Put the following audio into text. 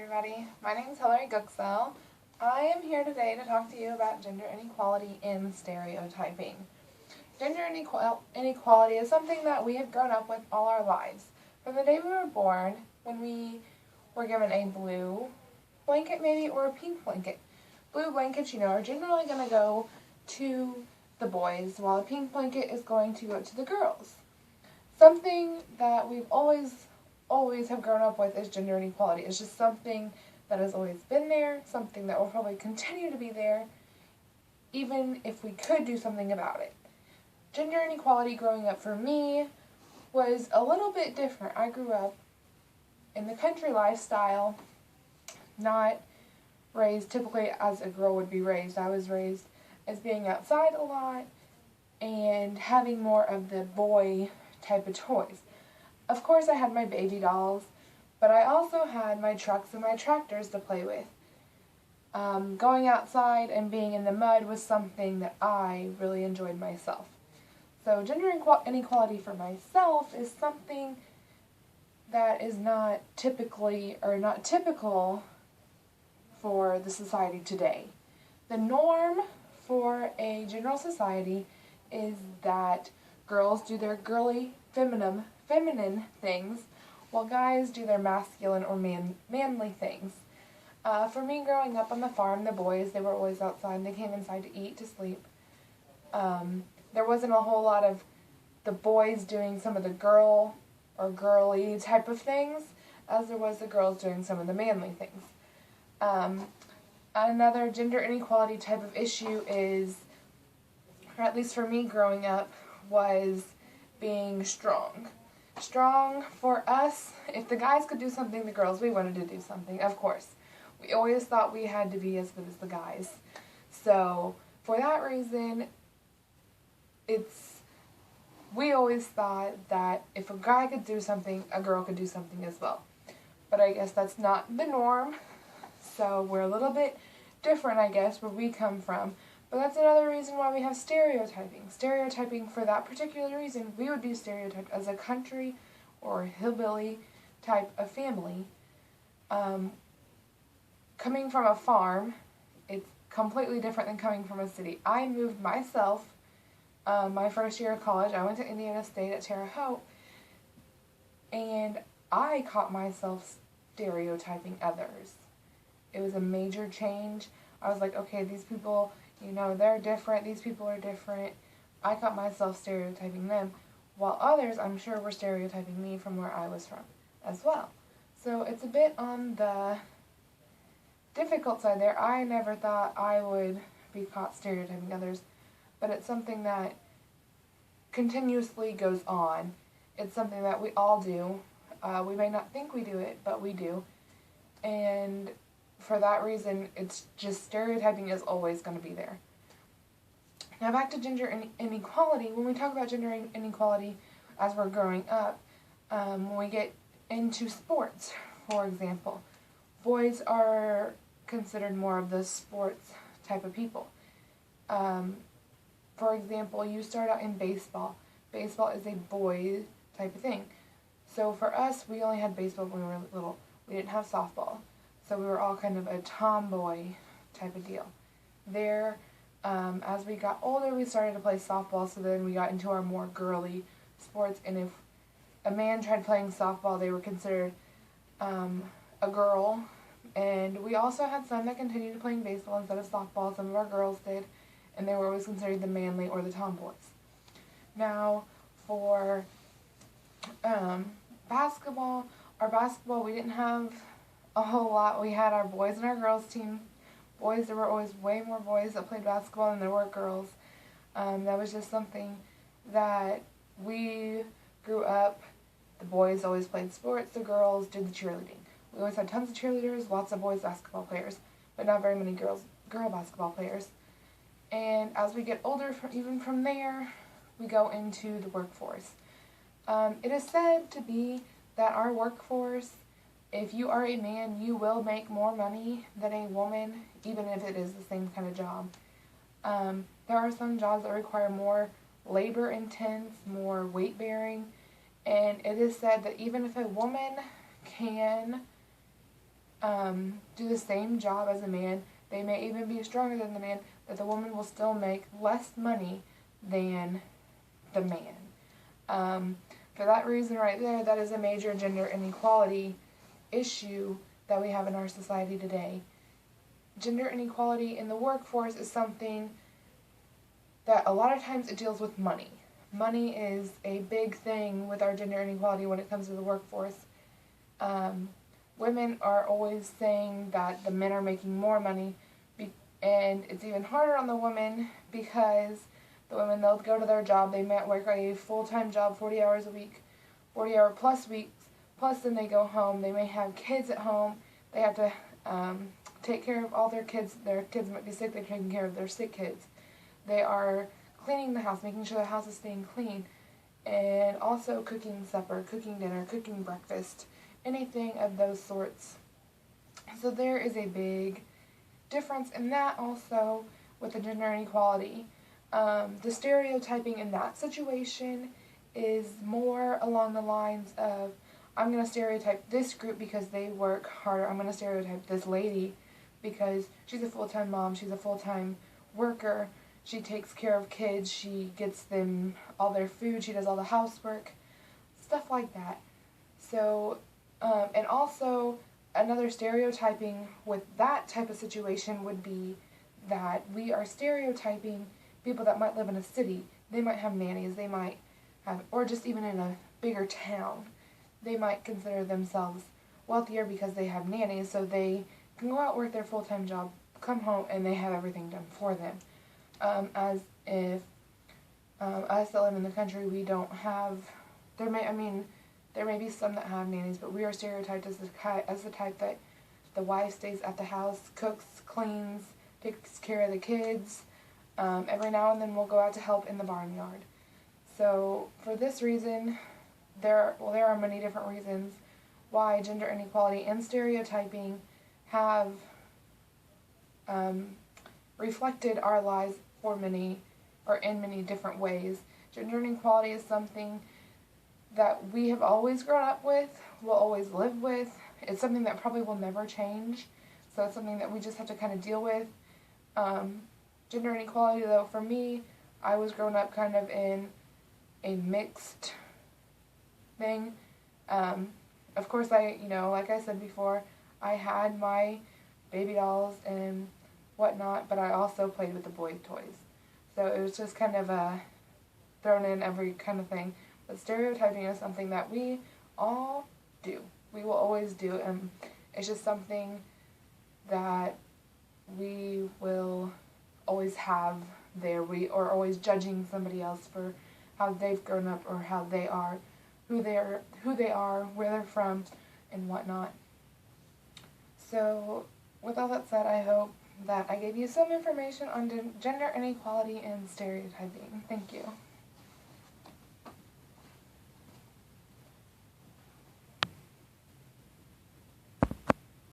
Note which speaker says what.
Speaker 1: everybody. My name is Hillary Gooksell. I am here today to talk to you about gender inequality in stereotyping. Gender inequality is something that we have grown up with all our lives. From the day we were born, when we were given a blue blanket maybe, or a pink blanket. Blue blankets, are generally going to go to the boys, while a pink blanket is going to go to the girls. Something that we've always have grown up with is gender inequality. It's just something that has always been there, something that will probably continue to be there, even if we could do something about it. Gender inequality growing up for me was a little bit different. I grew up in the country lifestyle, not raised typically as a girl would be raised. I was raised as being outside a lot and having more of the boy type of toys. Of course I had my baby dolls, but I also had my trucks and my tractors to play with. Going outside and being in the mud was something that I really enjoyed myself. So gender inequality for myself is something that is not typical for the society today. The norm for a general society is that girls do their girly, feminine things, while guys do their masculine or manly things. For me, growing up on the farm, the boys, they were always outside. They came inside to eat, to sleep. There wasn't a whole lot of the boys doing some of the girl or girly type of things, as there was the girls doing some of the manly things. Another gender inequality type of issue is, or at least for me growing up, was being strong. Strong for us, if the guys could do something, the girls, we wanted to do something, of course. We always thought we had to be as good as the guys. So, for that reason, we always thought that if a guy could do something, a girl could do something as well. But I guess that's not the norm, so we're a little bit different, I guess, where we come from. But that's another reason why we have stereotyping. Stereotyping, for that particular reason, we would be stereotyped as a country or hillbilly type of family. Coming from a farm, it's completely different than coming from a city. I moved myself my first year of college. I went to Indiana State at Terre Haute, and I caught myself stereotyping others. It was a major change. I was like, okay, these people, they're different. These people are different. I caught myself stereotyping them, while others, I'm sure, were stereotyping me from where I was from as well. So it's a bit on the difficult side there. I never thought I would be caught stereotyping others, but it's something that continuously goes on. It's something that we all do. We may not think we do it, but we do. And for that reason, it's just stereotyping is always going to be there. Now back to gender inequality. When we talk about gender inequality as we're growing up, when we get into sports, for example, boys are considered more of the sports type of people. For example, you start out in baseball. Baseball is a boy type of thing. So for us, we only had baseball when we were little. We didn't have softball. So we were all kind of a tomboy type of deal. As we got older, we started to play softball, so then we got into our more girly sports, and if a man tried playing softball, they were considered a girl. And we also had some that continued playing baseball instead of softball. Some of our girls did, and they were always considered the manly or the tomboys. Now, for basketball, we didn't have a whole lot. We had our boys and our girls team. Boys, there were always way more boys that played basketball than there were girls. That was just something that we grew up. The boys always played sports. The girls did the cheerleading. We always had tons of cheerleaders, lots of boys basketball players, but not very many girl basketball players. And as we get older, even from there, we go into the workforce. It is said to be that our workforce, if you are a man, you will make more money than a woman, even if it is the same kind of job. There are some jobs that require more labor intense, more weight bearing, and it is said that even if a woman can do the same job as a man. They may even be stronger than the man, but the woman will still make less money than the man. For that reason right there, that is a major gender inequality issue that we have in our society today. Gender inequality in the workforce is something that a lot of times it deals with money. Money is a big thing with our gender inequality when it comes to the workforce. Women are always saying that the men are making more money, and it's even harder on the women because the women, they'll go to their job, they might work a full-time job, 40 hours a week, 40-hour plus weeks, plus then they go home, they may have kids at home, they have to take care of all their kids might be sick, they're taking care of their sick kids. They are cleaning the house, making sure the house is staying clean, and also cooking supper, cooking dinner, cooking breakfast, anything of those sorts. So there is a big difference in that also with the gender inequality. The stereotyping in that situation is more along the lines of, I'm going to stereotype this group because they work harder. I'm going to stereotype this lady because she's a full-time mom, she's a full-time worker, she takes care of kids, she gets them all their food, she does all the housework, stuff like that. So, and also another stereotyping with that type of situation would be that we are stereotyping people that might live in a city. They might have nannies, they might have, or just even in a bigger town, they might consider themselves wealthier because they have nannies, so they can go out, work their full-time job, come home, and they have everything done for them. As if us that live in the country, we don't have, there may be some that have nannies, but we are stereotyped as the type that the wife stays at the house, cooks, cleans, takes care of the kids. Every now and then we'll go out to help in the barnyard. So for this reason, there are many different reasons why gender inequality and stereotyping have reflected our lives in many different ways. Gender inequality is something that we have always grown up with, will always live with. It's something that probably will never change, so it's something that we just have to kind of deal with. Gender inequality, though, for me, I was growing up kind of in a mixed thing. Of course, like I said before, I had my baby dolls and whatnot, but I also played with the boy toys. So it was just kind of thrown in every kind of thing. But stereotyping is something that we all do. We will always do, and it's just something that we will always have there. We are always judging somebody else for how they've grown up or how they are, who they are, where they're from, and whatnot. So, with all that said, I hope that I gave you some information on gender inequality and stereotyping. Thank you.